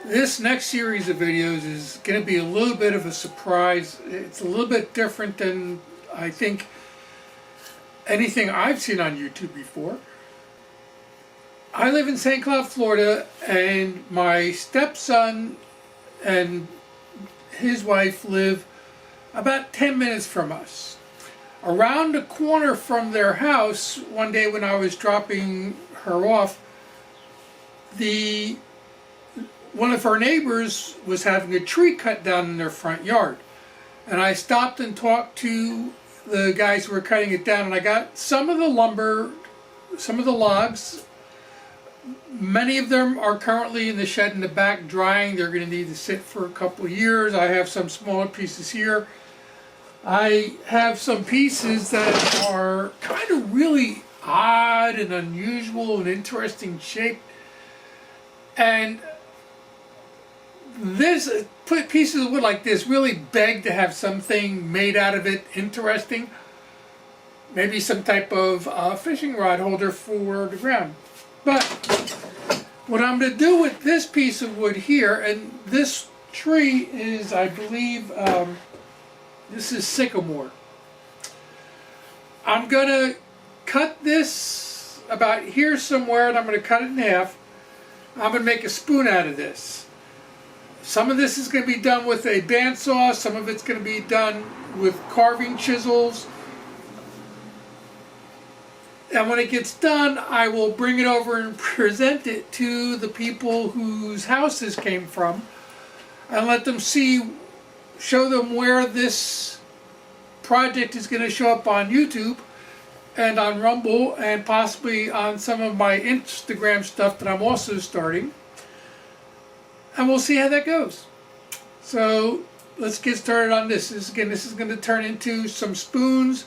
This next series of videos is going to be a little bit of a surprise. It's a little bit different than I think anything I've seen on YouTube before. I live in St. Cloud, Florida, and my stepson and his wife live about 10 minutes from us. Around the corner from their house, one day when I was dropping her off, one of our neighbors was having a tree cut down in their front yard. And I stopped and talked to the guys who were cutting it down, and I got some of the lumber, some of the logs. Many of them are currently in the shed in the back drying. They're going to need to sit for a couple of years. I have some smaller pieces here. I have some pieces that are kind of really odd and unusual and interesting shaped. And pieces of wood like this really beg to have something made out of it interesting. Maybe some type of fishing rod holder for the ground. But what I'm going to do with this piece of wood here, and this tree is, I believe, this is Sycamore. I'm going to cut this about here somewhere, and I'm going to cut it in half. I'm going to make a spoon out of this. Some of this is going to be done with a bandsaw. Some of it's going to be done with carving chisels. And when it gets done, I will bring it over and present it to the people whose houses came from and let them show them where this project is going to show up on YouTube and on Rumble and possibly on some of my Instagram stuff that I'm also starting. And we'll see how that goes. So let's get started on this. This is going to turn into some spoons.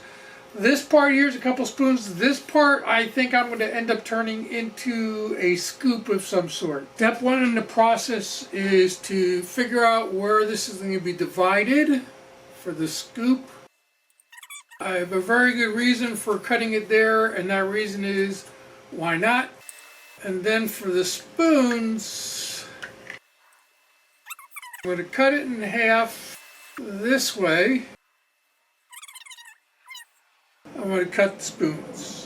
This part here is a couple spoons. This part I think I'm going to end up turning into a scoop of some sort. Step one in the process is to figure out where this is going to be divided for the scoop. I have a very good reason for cutting it there, and that reason is why not? And then for the spoons, I'm going to cut it in half this way. I'm going to cut the spoons.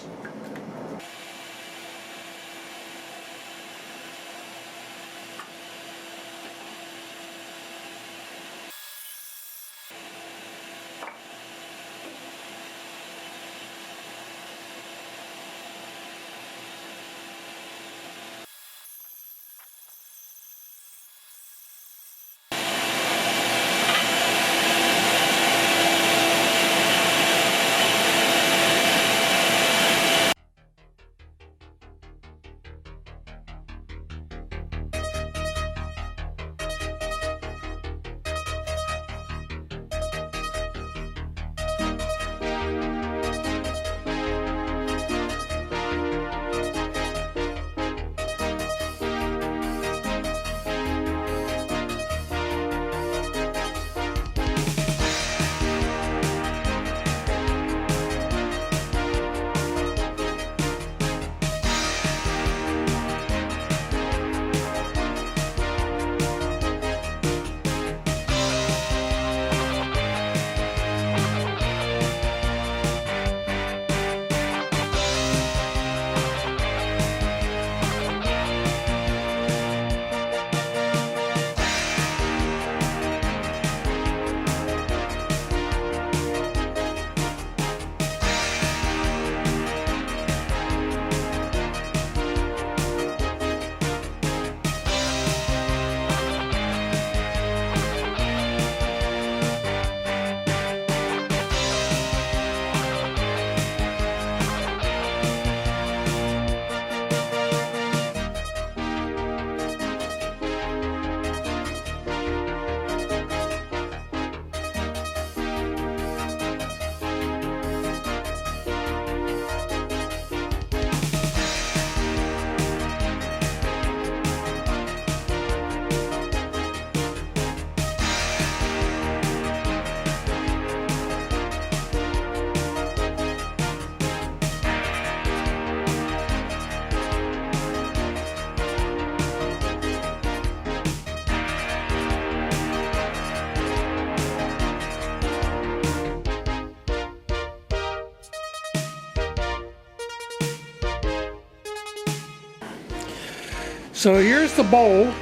So here's the bowl.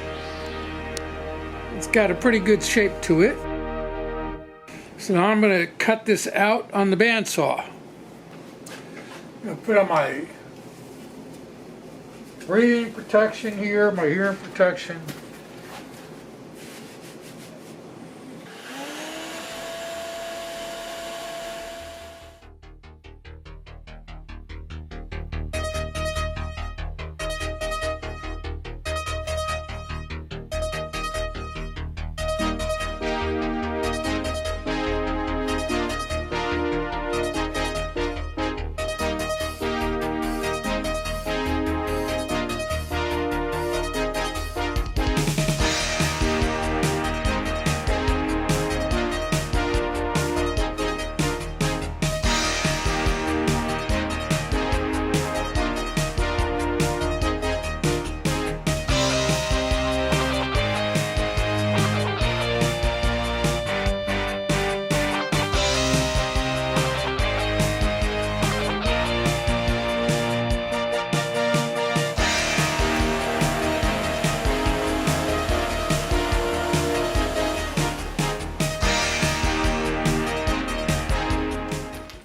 It's got a pretty good shape to it. So now I'm going to cut this out on the bandsaw. I'm going to put on my breathing protection here, my hearing protection.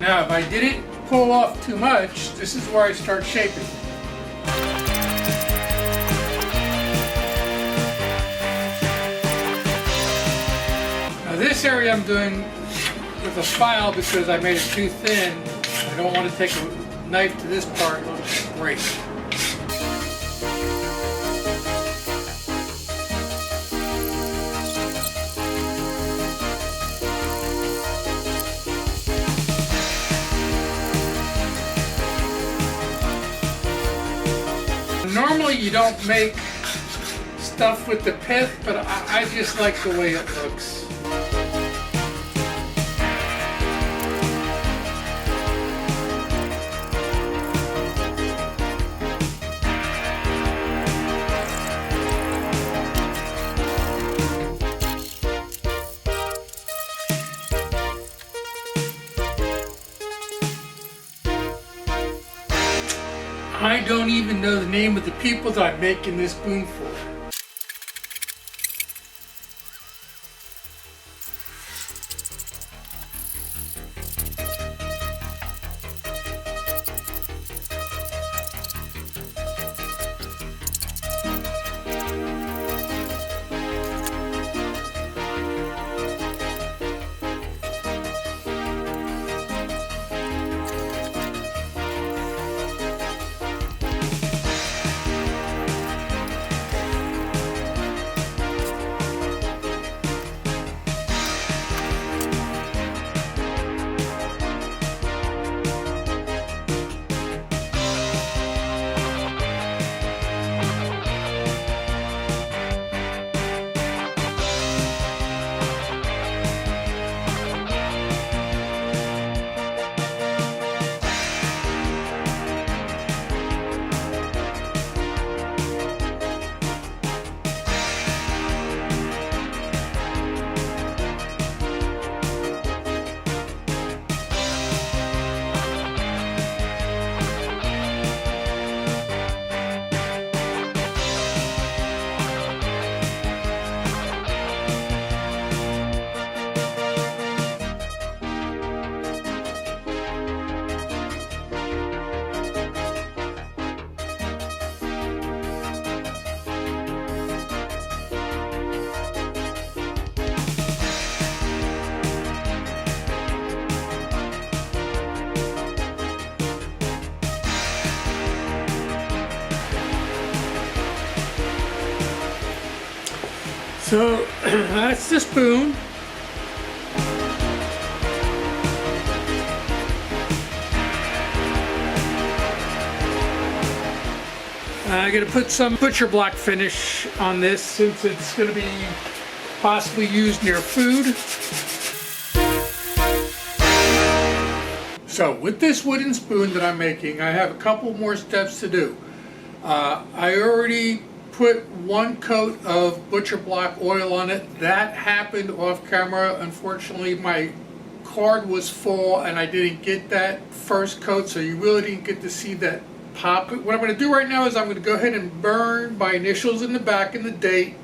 Now, if I didn't pull off too much, this is where I start shaping. Now this area I'm doing with a file because I made it too thin. I don't want to take a knife to this part, it'll just break. Normally you don't make stuff with the pith, but I just like the way it looks. I don't even know the name of the people that I'm making this spoon for. So that's the spoon. I'm going to put some butcher block finish on this since it's going to be possibly used near food. So with this wooden spoon that I'm making, I have a couple more steps to do. I already put one coat of butcher block oil on it. That happened off camera. Unfortunately, my card was full and I didn't get that first coat, so you really didn't get to see that pop it. What I'm going to do right now is I'm going to go ahead and burn my initials in the back and the date.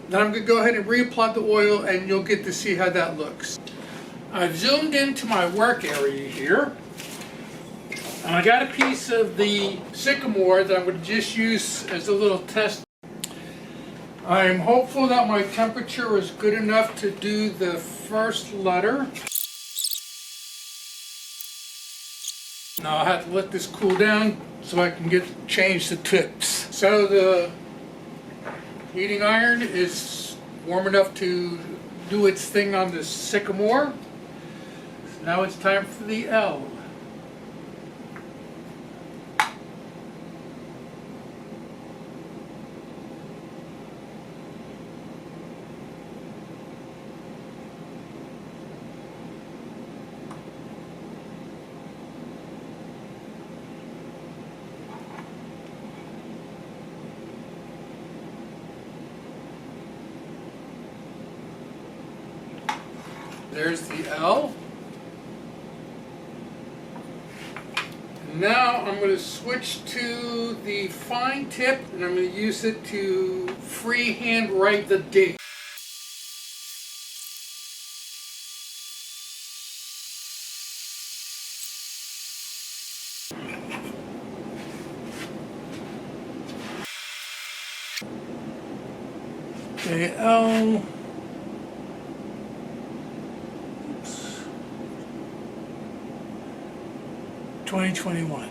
Then I'm going to go ahead and reapply the oil, and you'll get to see how that looks. I've zoomed into my work area here. And I got a piece of the Sycamore that I'm going to just use as a little test. I'm hopeful that my temperature is good enough to do the first letter. Now I'll have to let this cool down so I can change the tips. So the heating iron is warm enough to do its thing on the Sycamore. So now it's time for the L. There's the L. Now I'm going to switch to the fine tip, and I'm going to use it to freehand write the date. Okay, L. 2021.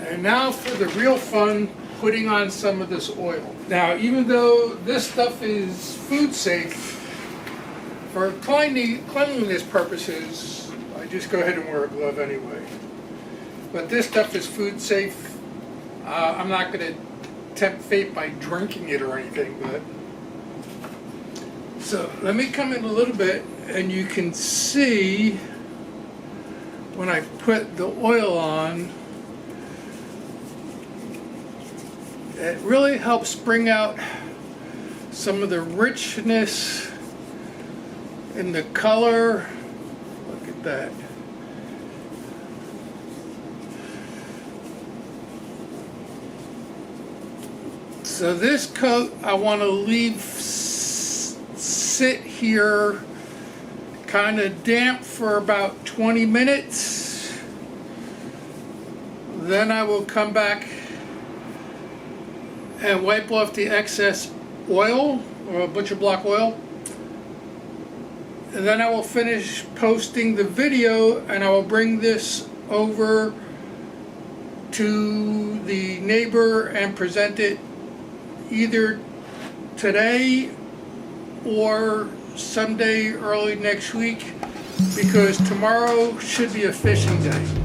And now for the real fun, putting on some of this oil. Now, even though this stuff is food safe, for cleanliness purposes, I just go ahead and wear a glove anyway. But this stuff is food safe. I'm not going to tempt fate by drinking it or anything, but so let me come in a little bit, and you can see when I put the oil on, it really helps bring out some of the richness in the color. Look at that. So this coat I want to leave sit here kind of damp for about 20 minutes. Then I will come back and wipe off the excess oil, or butcher block oil. And then I will finish posting the video, and I will bring this over to the neighbor and present it either today or someday early next week, because tomorrow should be a fishing day.